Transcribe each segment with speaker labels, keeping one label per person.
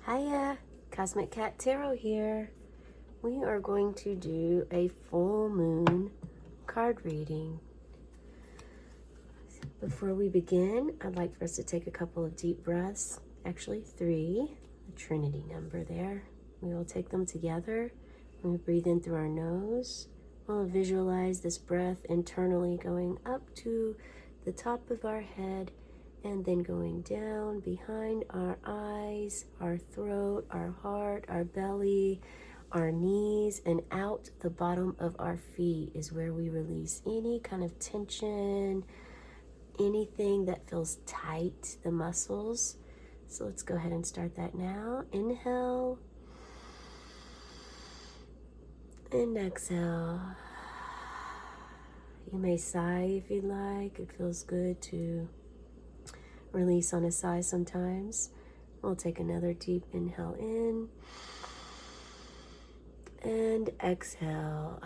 Speaker 1: Hiya, Cosmic Cat Tarot here. We are going to do a full moon card reading. Before we begin, I'd like for us to take a couple of deep breaths, actually 3, the Trinity number there. We will take them together. We breathe in through our nose. We'll visualize this breath internally going up to the top of our head and then going down behind our eyes, our throat, our heart, our belly, our knees, and out the bottom of our feet is where we release any kind of tension, anything that feels tight, the muscles. So let's go ahead and start that now. Inhale and exhale. You may sigh if you'd like. It feels good to release on a sigh sometimes. We'll take another deep inhale in and exhale.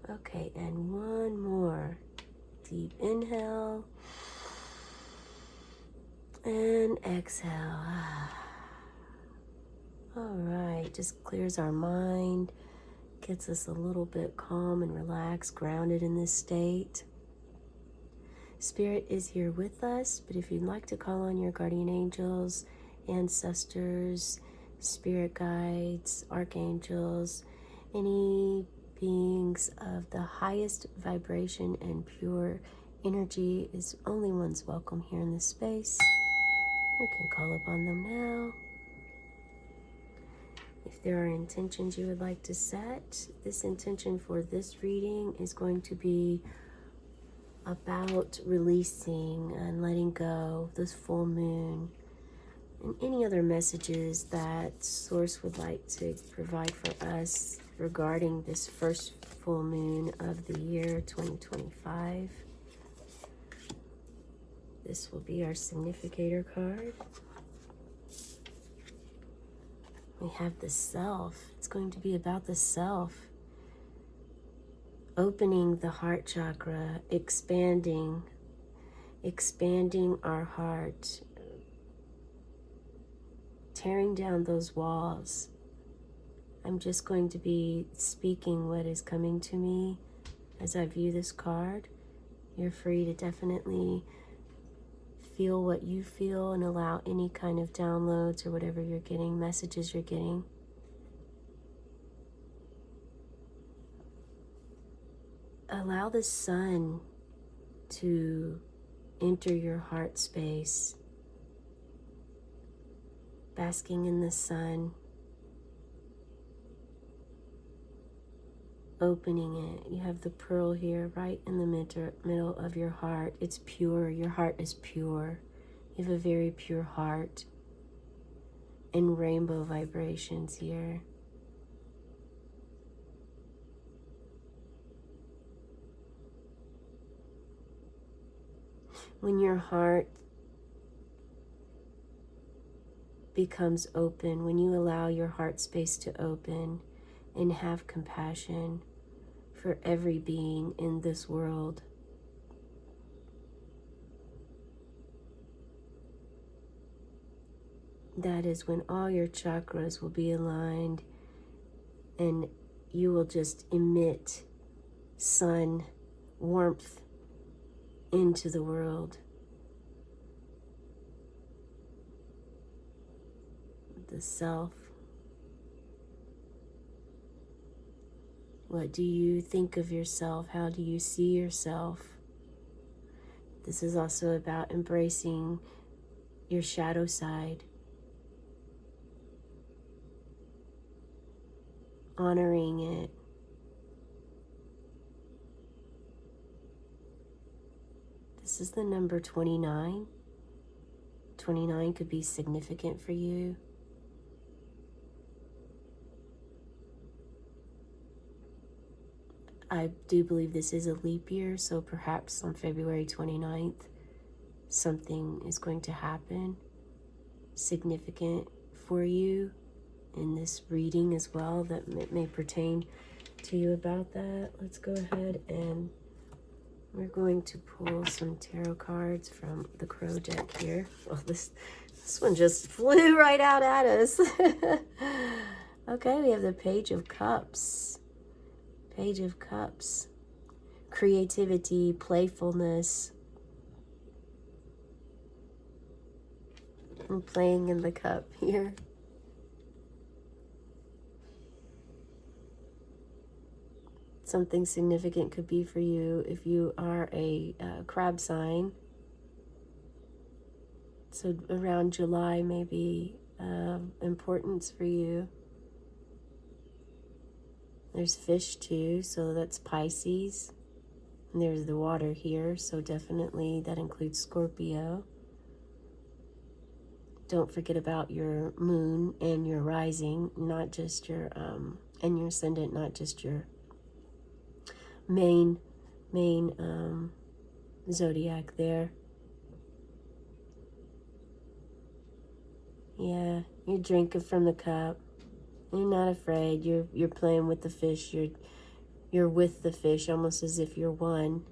Speaker 1: Okay, and one more deep inhale and exhale. All right, just clears our mind, gets us a little bit calm and relaxed, grounded in this state. Spirit is here with us, but if you'd like to call on your guardian angels, ancestors, spirit guides, archangels, any beings of the highest vibration and pure energy, is only one's welcome here in this space. We can call upon them now. If there are intentions you would like to set, this intention for this reading is going to be about releasing and letting go of this full moon and any other messages that Source would like to provide for us regarding this first full moon of the year 2025. This will be our significator card. We have the self. It's going to be about the self. Opening the heart chakra, expanding our heart, tearing down those walls. I'm just going to be speaking what is coming to me as I view this card. You're free to definitely feel what you feel and allow any kind of downloads or whatever you're getting, messages you're getting. Allow the sun to enter your heart space, basking in the sun, opening it. You have the pearl here right in the middle of your heart. It's pure. Your heart is pure. You have a very pure heart and rainbow vibrations here. When your heart becomes open, when you allow your heart space to open and have compassion for every being in this world, that is when all your chakras will be aligned and you will just emit sun warmth into the world. The self. What do you think of yourself? How do you see yourself? This is also about embracing your shadow side, honoring it. This is the number 29. 29 could be significant for you. I do believe this is a leap year, so perhaps on February 29th, something is going to happen significant for you in this reading as well that may pertain to you about that. Let's go ahead and we're going to pull some tarot cards from the Crow deck here. Well, this This one just flew right out at us. Okay, we have the Page of Cups. Page of Cups. Creativity, playfulness. I'm playing in the cup here. Something significant could be for you if you are a crab sign. So around July may be importance for you. There's fish too, so that's Pisces. And there's the water here, so definitely that includes Scorpio. Don't forget about your moon and your rising, not just your, and your ascendant, not just your main zodiac there. Yeah, you're drinking from the cup. You're not afraid. You're playing with the fish. You're with the fish, almost as if you're one.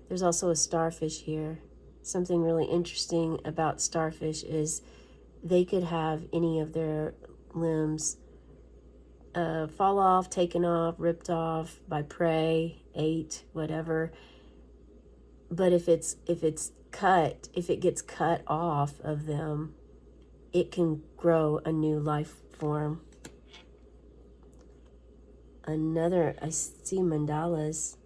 Speaker 1: There's also a starfish here. Something really interesting about starfish is they could have any of their limbs fall off, taken off, ripped off by prey, ate, whatever. But if it gets cut off of them, it can grow a new life form. I see mandalas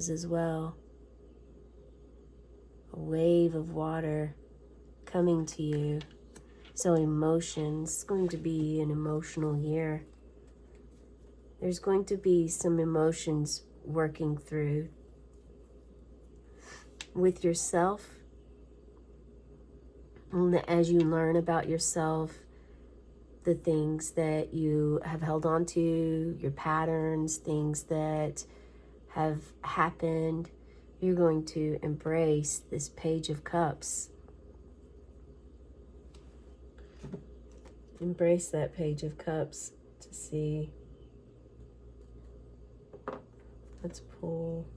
Speaker 1: as well. A wave of water coming to you. So emotions, it's going to be an emotional year. There's going to be some emotions working through with yourself. As you learn about yourself, the things that you have held on to, your patterns, things that have happened, you're going to embrace this Page of Cups. Embrace that Page of Cups to see. Let's pull.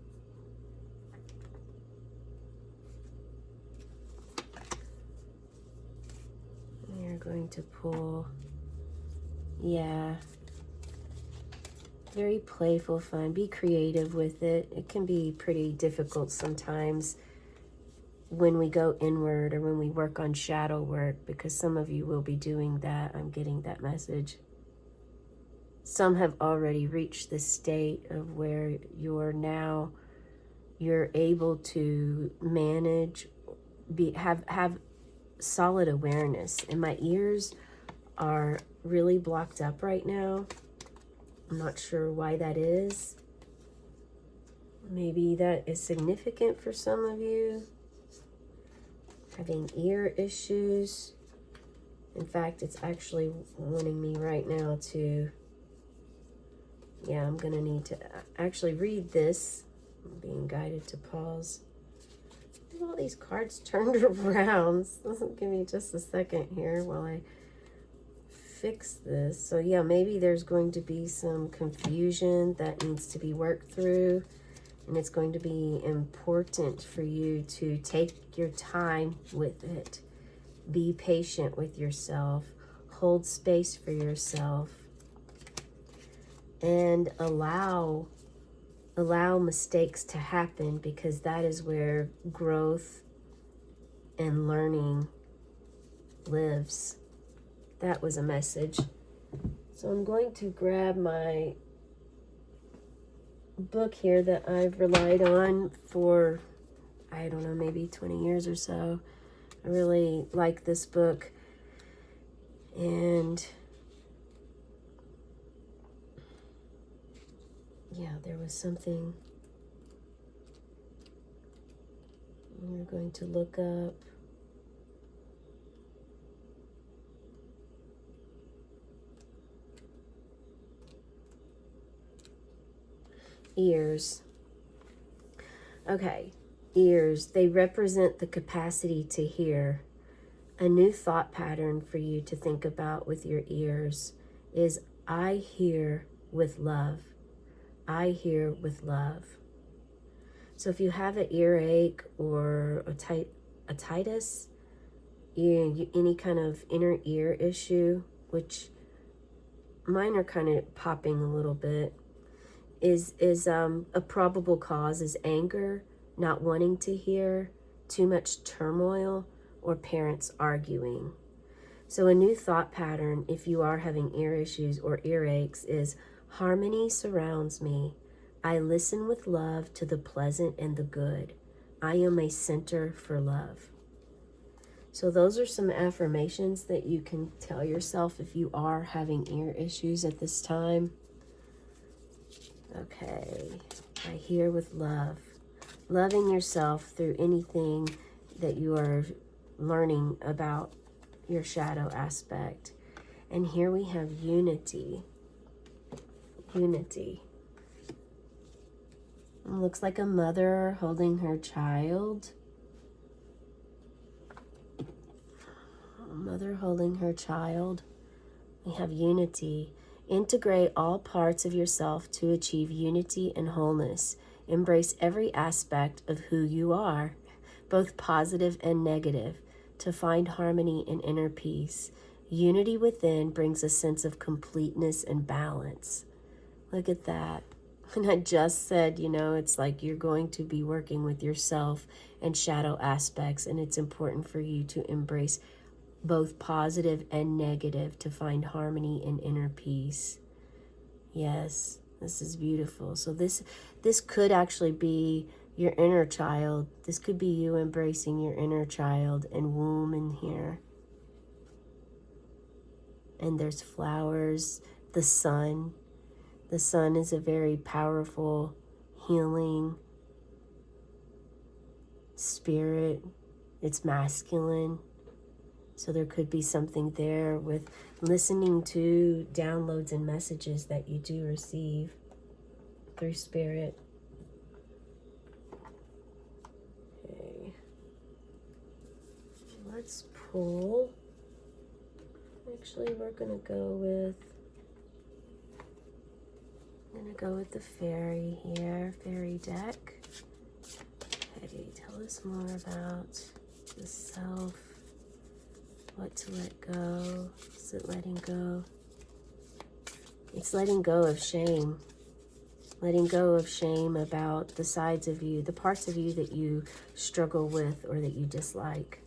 Speaker 1: We're going to pull. Yeah. Very playful, fun. Be creative with it. It can be pretty difficult sometimes when we go inward or when we work on shadow work, because some of you will be doing that. I'm getting that message. Some have already reached the state of where you're able to manage, have solid awareness. And my ears are really blocked up right now. I'm not sure why that is. Maybe that is significant for some of you. Having ear issues. In fact, it's actually wanting me right now to, yeah, I'm going to need to actually read this. I'm being guided to pause. Look at all these cards turned around. Give me just a second here while I fix this. So yeah, maybe there's going to be some confusion that needs to be worked through, and it's going to be important for you to take your time with it. Be patient with yourself, hold space for yourself, and allow mistakes to happen, because that is where growth and learning lives. That was a message. So I'm going to grab my book here that I've relied on for, I don't know, maybe 20 years or so. I really like this book. And yeah, there was something we're going to look up. Ears. Okay, ears. They represent the capacity to hear. A new thought pattern for you to think about with your ears is, I hear with love. I hear with love. So if you have an earache or otitis, any kind of inner ear issue, which mine are kind of popping a little bit, is a probable cause is anger, not wanting to hear, too much turmoil, or parents arguing. So a new thought pattern, if you are having ear issues or earaches, is harmony surrounds me. I listen with love to the pleasant and the good. I am a center for love. So those are some affirmations that you can tell yourself if you are having ear issues at this time. Okay, I hear with love. Loving yourself through anything that you are learning about your shadow aspect. And here we have unity. Unity. It looks like a mother holding her child. A mother holding her child. We have unity. Integrate all parts of yourself to achieve unity and wholeness. Embrace every aspect of who you are, both positive and negative, to find harmony and inner peace. Unity within brings a sense of completeness and balance. Look at that. And I just said, you know, it's like you're going to be working with yourself and shadow aspects, and it's important for you to embrace both positive and negative to find harmony and inner peace. Yes, this is beautiful. So this could actually be your inner child. This could be you embracing your inner child and womb in here. And there's flowers, the sun. The sun is a very powerful, healing spirit. It's masculine. So there could be something there with listening to downloads and messages that you do receive through spirit. Okay. Let's pull. Actually, we're going to go with the fairy here, fairy deck. Okay, tell us more about the self. What to let go? Is it letting go? It's letting go of shame. Letting go of shame about the sides of you, the parts of you that you struggle with or that you dislike.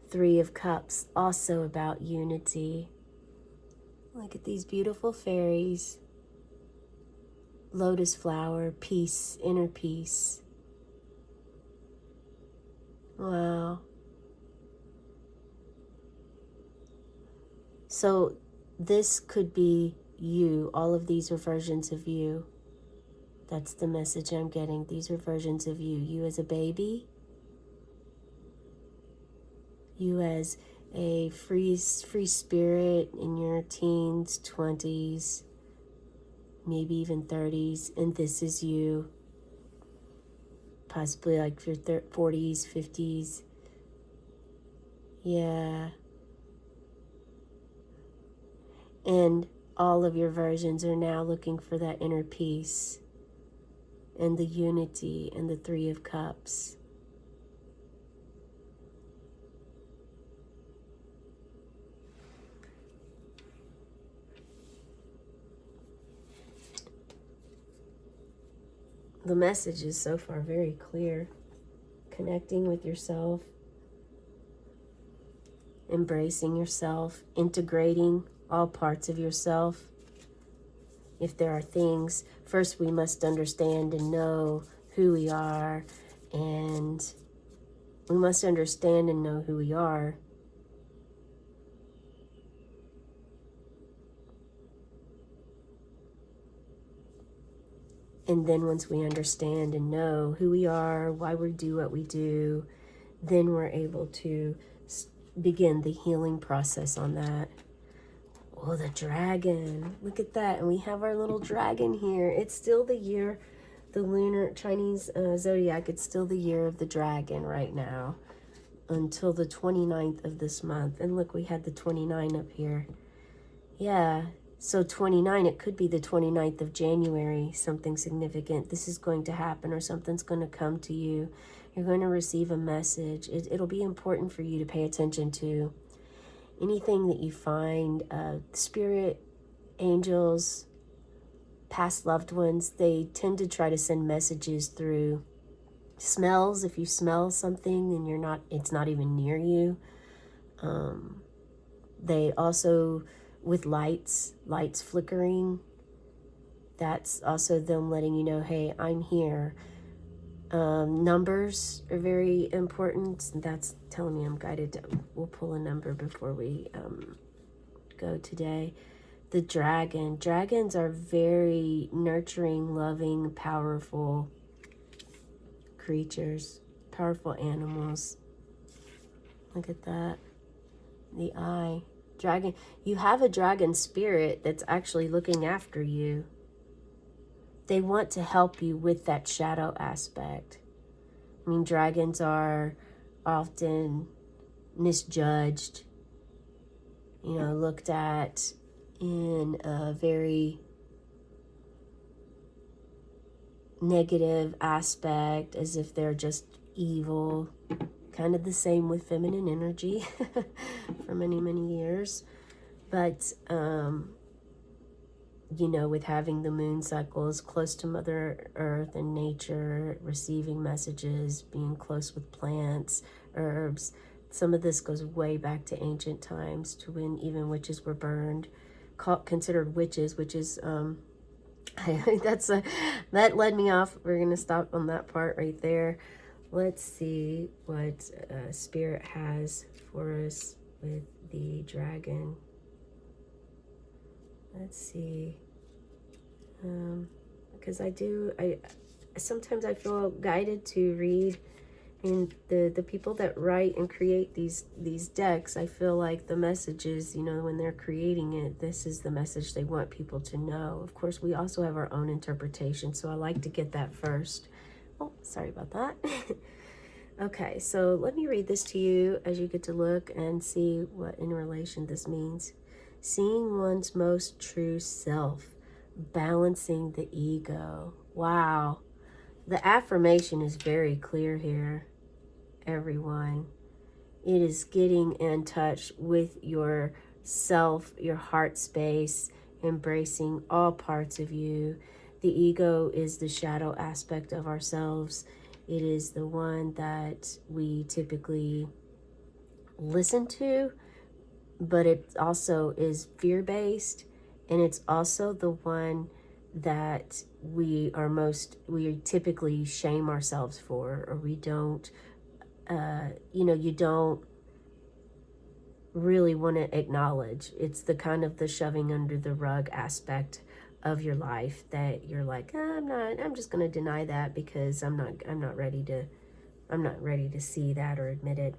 Speaker 1: Three of Cups, also about unity. Look at these beautiful fairies. Lotus flower, peace, inner peace. Wow. So this could be you. All of these are versions of you. That's the message I'm getting. These are versions of you. You as a baby. You as a free spirit in your teens, 20s, maybe even 30s. And this is you. Possibly like your 40s, 50s. Yeah. And all of your versions are now looking for that inner peace and the unity and the Three of Cups. The message is so far very clear. Connecting with yourself, embracing yourself, integrating all parts of yourself. If there are things, first we must understand and know who we are, and we must understand and know who we are. And then once we understand and know who we are, why we do what we do, then we're able to begin the healing process on that. Oh, the dragon. Look at that. And we have our little dragon here. It's still the year, the lunar Chinese zodiac, it's still the year of the dragon right now until the 29th of this month. And look, we had the 29 up here. Yeah. So 29, it could be the 29th of January, something significant. This is going to happen or something's going to come to you You're going to receive a message. It'll be important for you to pay attention to anything that you find. Spirit, angels, past loved ones, they tend to try to send messages through smells. If you smell something and it's not even near you. They also, with lights flickering, that's also them letting you know, hey, I'm here. Numbers are very important. That's telling me I'm guided. We'll pull a number before we go today. The dragon. Dragons are very nurturing, loving, powerful creatures, powerful animals. Look at that. The eye. Dragon. You have a dragon spirit that's actually looking after you. They want to help you with that shadow aspect. I mean, dragons are often misjudged, looked at in a very negative aspect, as if they're just evil. Kind of the same with feminine energy for many, many years. But, with having the moon cycles close to Mother Earth and nature, receiving messages, being close with plants, herbs, some of this goes way back to ancient times, to when even witches were burned, considered witches, which is, that led me off. We're going to stop on that part right there. Let's see what Spirit has for us with the dragon. Let's see. Because sometimes I feel guided to read, and the people that write and create these decks, I feel like the messages, when they're creating it, this is the message they want people to know. Of course, we also have our own interpretation, so I like to get that first. Oh, sorry about that. Okay, so let me read this to you as you get to look and see what in relation this means. Seeing one's most true self, balancing the ego. Wow. The affirmation is very clear here, everyone. It is getting in touch with your self, your heart space, embracing all parts of you. The ego is the shadow aspect of ourselves. It is the one that we typically listen to, but it also is fear-based, and it's also the one that we typically shame ourselves for, or we don't, you don't really want to acknowledge. It's the kind of the shoving under the rug aspect of your life that you're like, I'm just going to deny that because I'm not ready to see that or admit it.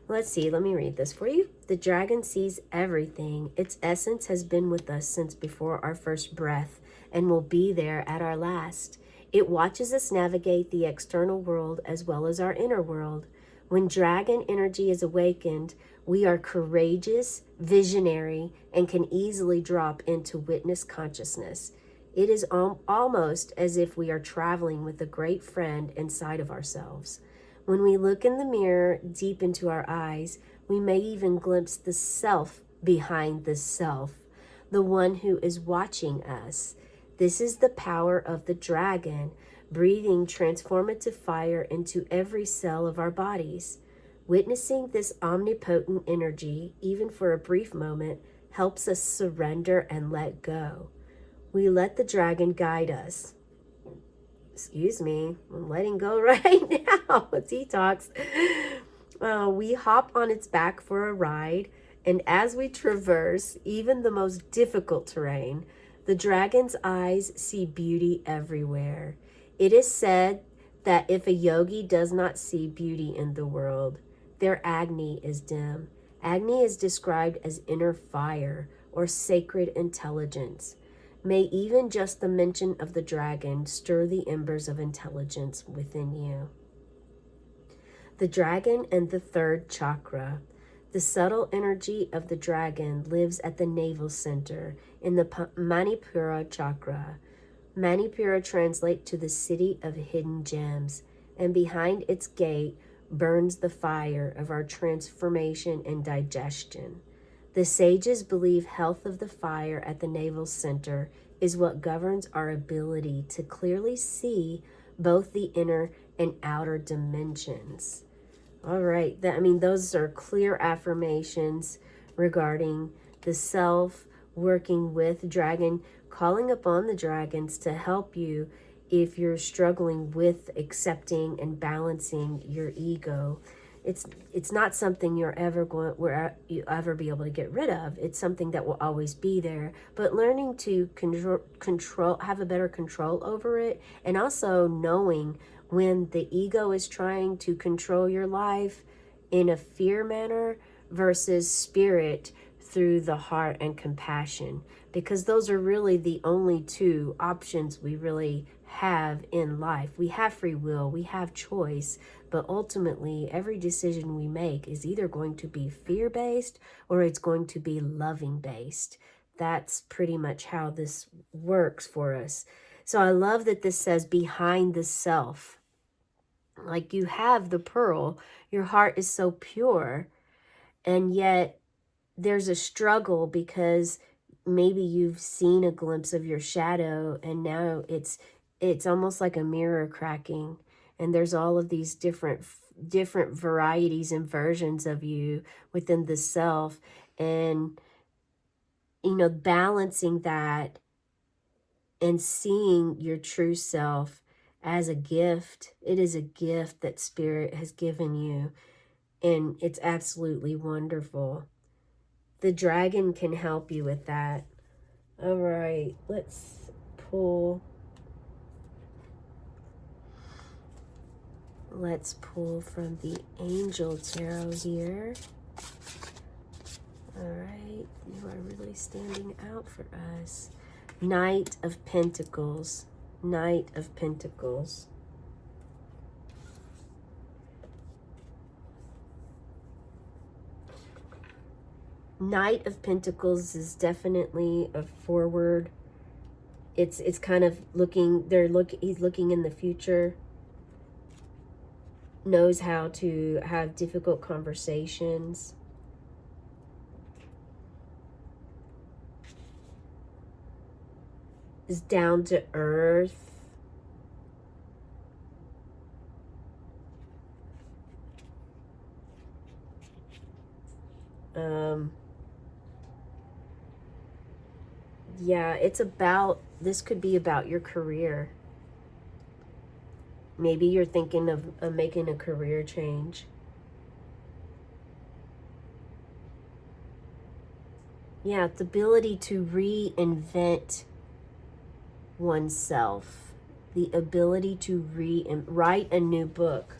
Speaker 1: Let's see, let me read this for you. The dragon sees everything. Its essence has been with us since before our first breath and will be there at our last. It watches us navigate the external world as well as our inner world. When dragon energy is awakened, we are courageous, visionary, and can easily drop into witness consciousness. It is almost as if we are traveling with a great friend inside of ourselves. When we look in the mirror deep into our eyes, we may even glimpse the self behind the self, the one who is watching us. This is the power of the dragon, breathing transformative fire into every cell of our bodies. Witnessing this omnipotent energy, even for a brief moment, helps us surrender and let go. We let the dragon guide us. Excuse me, I'm letting go right now. Detox. We hop on its back for a ride, and as we traverse even the most difficult terrain, the dragon's eyes see beauty everywhere. It is said that if a yogi does not see beauty in the world, their Agni is dim. Agni is described as inner fire or sacred intelligence. May even just the mention of the dragon stir the embers of intelligence within you. The dragon and the third chakra. The subtle energy of the dragon lives at the navel center in the Manipura chakra. Manipura translates to the city of hidden gems. and behind its gate burns the fire of our transformation and digestion. The sages believe health of the fire at the navel center is what governs our ability to clearly see both the inner and outer dimensions. All right, those are clear affirmations regarding the self, working with dragon, calling upon the dragons to help you if you're struggling with accepting and balancing your ego. It's not something you ever be able to get rid of. It's something that will always be there, but learning to control, have a better control over it, and also knowing when the ego is trying to control your life in a fear manner versus spirit through the heart and compassion, because those are really the only two options we really have in life. We have free will, we have choice, but ultimately every decision we make is either going to be fear-based or it's going to be loving-based. That's pretty much how this works for us. So I love that this says behind the self. Like, you have the pearl, your heart is so pure, and yet there's a struggle because maybe you've seen a glimpse of your shadow, and now it's almost like a mirror cracking, and there's all of these different varieties and versions of you within the self. And balancing that and seeing your true self as a gift. It is a gift that Spirit has given you, and it's absolutely wonderful. The dragon can help you with that. All right, let's pull. Let's pull from the Angel Tarot here. All right, you are really standing out for us. Knight of Pentacles. Knight of Pentacles. Knight of Pentacles is definitely a forward. It's kind of looking, he's looking in the future. Knows how to have difficult conversations. Is down to earth. Yeah, it's about, this could be about your career. Maybe you're thinking of making a career change. Yeah, it's the ability to reinvent oneself. The ability to write a new book.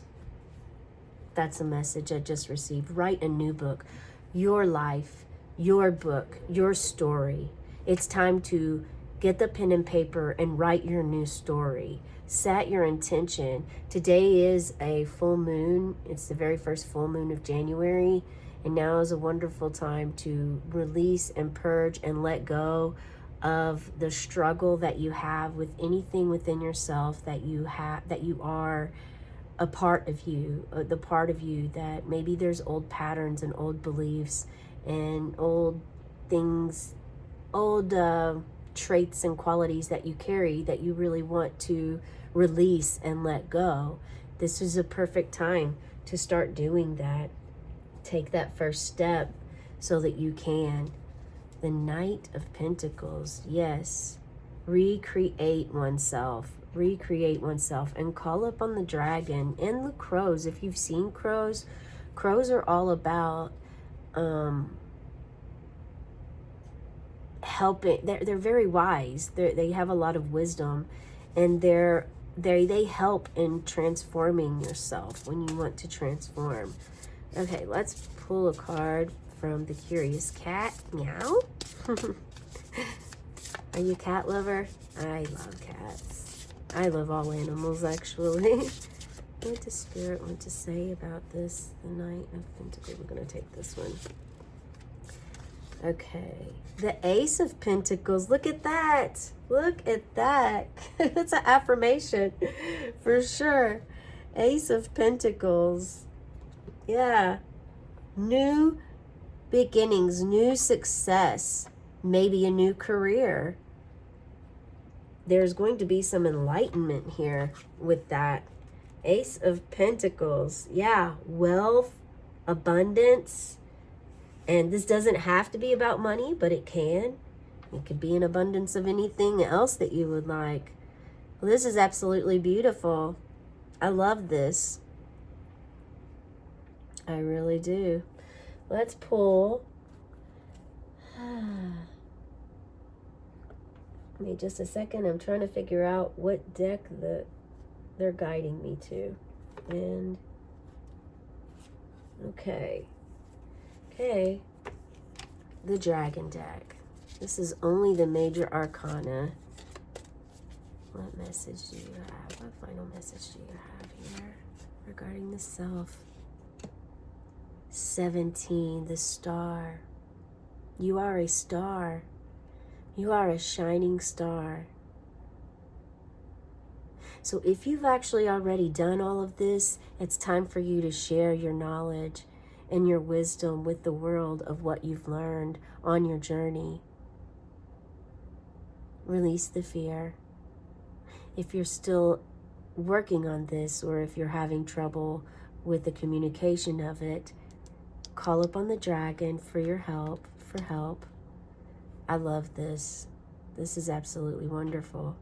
Speaker 1: That's a message I just received. Write a new book. Your life, your book, your story. It's time to get the pen and paper and write your new story. Set your intention. Today is a full moon. It's the very first full moon of January. And now is a wonderful time to release and purge and let go of the struggle that you have with anything within yourself that you are a part of you, the part of you that maybe there's old patterns and old beliefs and old things, old traits and qualities that you carry that you really want to release and let go. This is a perfect time to start doing that. Take that first step so that you can. The Knight of Pentacles, yes. Recreate oneself and call up on the dragon and the crows. If you've seen crows, crows are all about helping. They're very wise. They have a lot of wisdom, and they help in transforming yourself when you want to transform. Okay, let's pull a card from the Curious Cat. Meow. Are you a cat lover? I love cats. I love all animals, actually. What does Spirit want to say about this? The Knight of Pentacles. We're going to take this one. Okay. The Ace of Pentacles. Look at that. Look at that. That's an affirmation for sure. Ace of Pentacles. Yeah. New beginnings, new success, maybe a new career. There's going to be some enlightenment here with that. Ace of Pentacles. Yeah, wealth, abundance. And this doesn't have to be about money, but it can. It could be an abundance of anything else that you would like. Well, this is absolutely beautiful. I love this. I really do. Let's pull. Give me just a second. I'm trying to figure out what deck they're guiding me to. And okay. Okay. The Dragon deck. This is only the major arcana. What message do you have? What final message do you have here regarding the self? 17, the star. You are a star. You are a shining star. So if you've actually already done all of this, it's time for you to share your knowledge and your wisdom with the world of what you've learned on your journey. Release the fear. If you're still working on this, or if you're having trouble with the communication of it, call upon the dragon for your help, I love this. This is absolutely wonderful.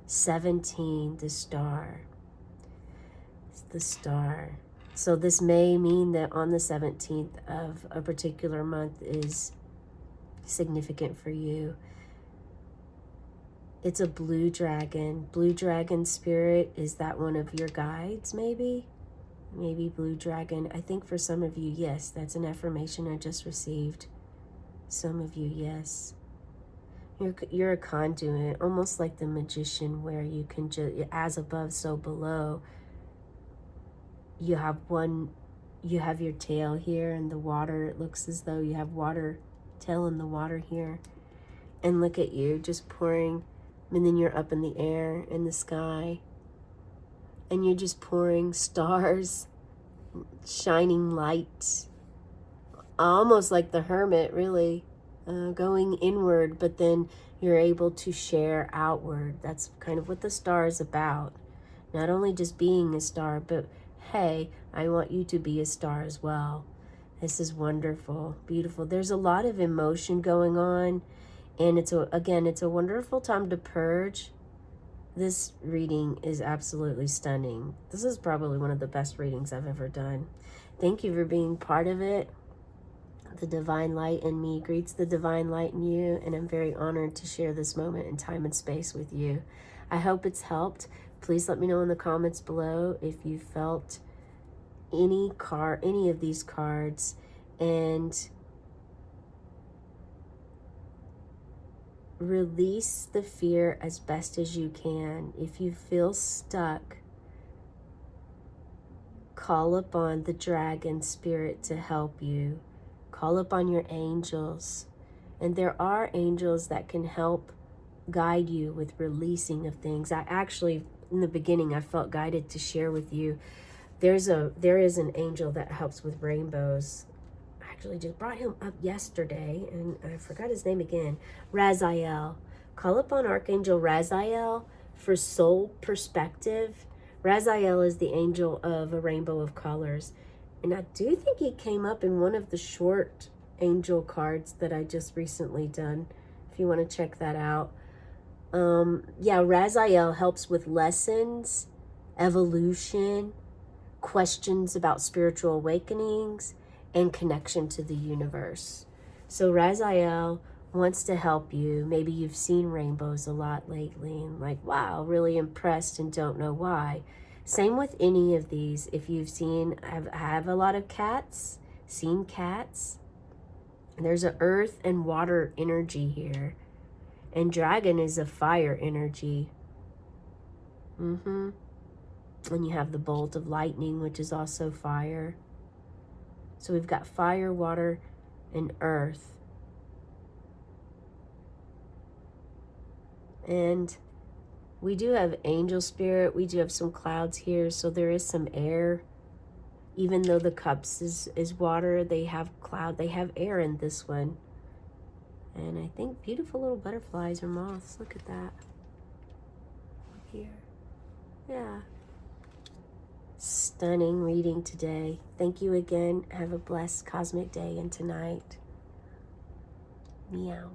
Speaker 1: 17, the star. The star. So this may mean that on the 17th of a particular month is significant for you. It's a blue dragon. Blue dragon spirit, is that one of your guides maybe? Maybe blue dragon. I think for some of you, yes, that's an affirmation I just received. Some of you, yes. You're a conduit, almost like the magician, where you can just, as above, so below. You have your tail here in the water. It looks as though you have water, tail in the water here. And look at you, just pouring, and then you're up in the air, in the sky. And you're just pouring stars, shining light. Almost like the hermit, really. Going inward, but then you're able to share outward. That's kind of what the star is about. Not only just being a star, but hey, I want you to be a star as well. This is wonderful, beautiful. There's a lot of emotion going on, and it's a wonderful time to purge. This reading is absolutely stunning. This is probably one of the best readings I've ever done. Thank you for being part of it. The divine light in me greets the divine light in you, and I'm very honored to share this moment in time and space with you. I hope it's helped. Please let me know in the comments below if you felt any of these cards, and release the fear as best as you can. If you feel stuck, call upon the dragon spirit to help you. Call upon your angels. And there are angels that can help guide you with releasing of things. I actually, in the beginning, I felt guided to share with you. There is an angel that helps with rainbows. I actually just brought him up yesterday, and I forgot his name again. Raziel. Call upon Archangel Raziel for soul perspective. Raziel is the angel of a rainbow of colors. And I do think he came up in one of the short angel cards that I just recently done, if you want to check that out. Yeah, Raziel helps with lessons, evolution, questions about spiritual awakenings, and connection to the universe. So Raziel wants to help you. Maybe you've seen rainbows a lot lately and like, wow, really impressed and don't know why. Same with any of these. If you've have a lot of cats, seen cats, there's an earth and water energy here. And dragon is a fire energy. And you have the bolt of lightning, which is also fire. So we've got fire, water, and earth. And We do have angel spirit. We do have some clouds here, so there is some air. Even though the cups is water, they have cloud, they have air in this one. And I think beautiful little butterflies or moths. Look at that. Up here. Yeah. Stunning reading today. Thank you again. Have a blessed cosmic day and tonight. Meow.